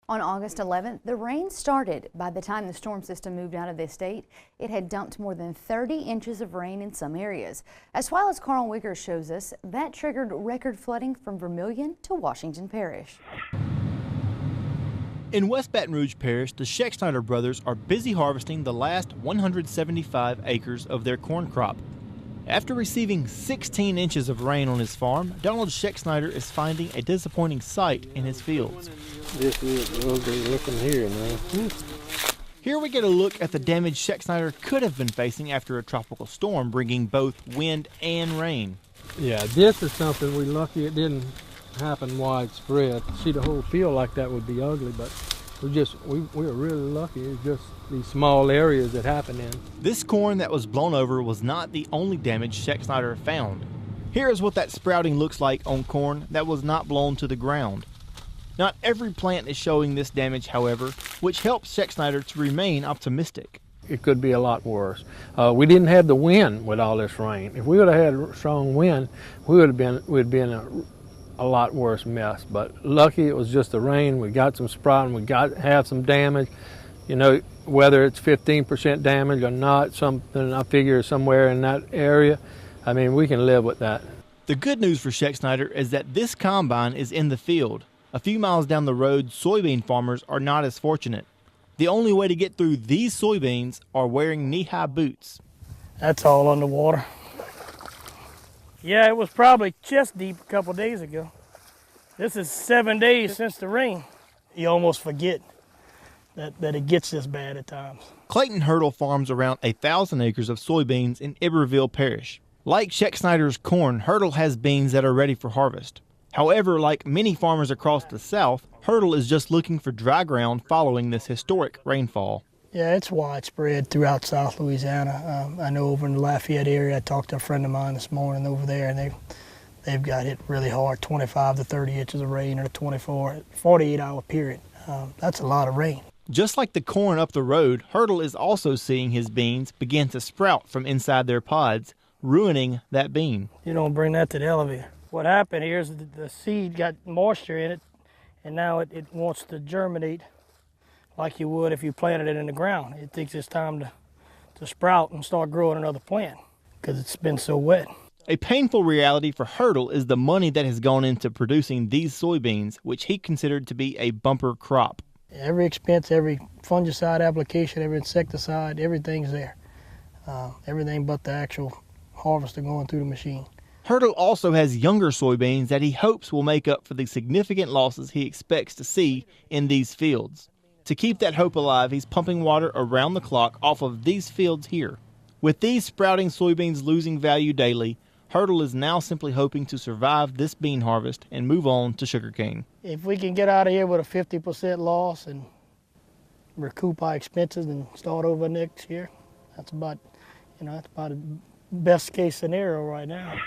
On August 11th, the rain started. By the time the storm system moved out of the state, it had dumped more than 30 inches of rain in some areas. As well as Karl Wiggers shows us, that triggered record flooding from Vermilion to Washington Parish. In West Baton Rouge Parish, the Scheck brothers are busy harvesting the last 175 acres of their corn crop. After receiving 16 inches of rain on his farm, Donald Scheck is finding a disappointing sight in his fields. This is ugly looking here, man. Here we get a look at the damage Scheck could have been facing after a tropical storm bringing both wind and rain. Yeah, this is something we're lucky it didn't happen widespread. See, the whole field like that would be ugly, but we were really lucky. It's just these small areas that happened in. This corn that was blown over was not the only damage Scheck found. Here is what that sprouting looks like on corn that was not blown to the ground. Not every plant is showing this damage, however, which helps Scheck to remain optimistic. It could be a lot worse. We didn't have the wind with all this rain. If we would have had strong wind, we'd been a lot worse mess. But lucky it was just the rain. We got some sprouting. We have some damage. You know, whether it's 15% damage or not, something I figure somewhere in that area. I mean, we can live with that. The good news for Scheck is that this combine is in the field. A few miles down the road, soybean farmers are not as fortunate. The only way to get through these soybeans are wearing knee-high boots. That's all underwater. Yeah, it was probably chest deep a couple days ago. This is 7 days since the rain. You almost forget that it gets this bad at times. Clayton Hurdle farms around 1,000 acres of soybeans in Iberville Parish. Like Scheck corn, Hurdle has beans that are ready for harvest. However, like many farmers across the South, Hurdle is just looking for dry ground following this historic rainfall. Yeah, it's widespread throughout South Louisiana. I know over in the Lafayette area, I talked to a friend of mine this morning over there, and they've got hit really hard, 25 to 30 inches of rain in a 48-hour period. That's a lot of rain. Just like the corn up the road, Hurdle is also seeing his beans begin to sprout from inside their pods, ruining that bean. You don't bring that to the elevator. What happened here is the seed got moisture in it, and now it wants to germinate like you would if you planted it in the ground. It thinks it's time to sprout and start growing another plant because it's been so wet. A painful reality for Hurdle is the money that has gone into producing these soybeans, which he considered to be a bumper crop. Every expense, every fungicide application, every insecticide, everything's there. Everything but the actual harvester going through the machine. Hurdle also has younger soybeans that he hopes will make up for the significant losses he expects to see in these fields. To keep that hope alive, he's pumping water around the clock off of these fields here. With these sprouting soybeans losing value daily, Hurdle is now simply hoping to survive this bean harvest and move on to sugarcane. If we can get out of here with a 50% loss and recoup our expenses and start over next year, that's about the best case scenario right now.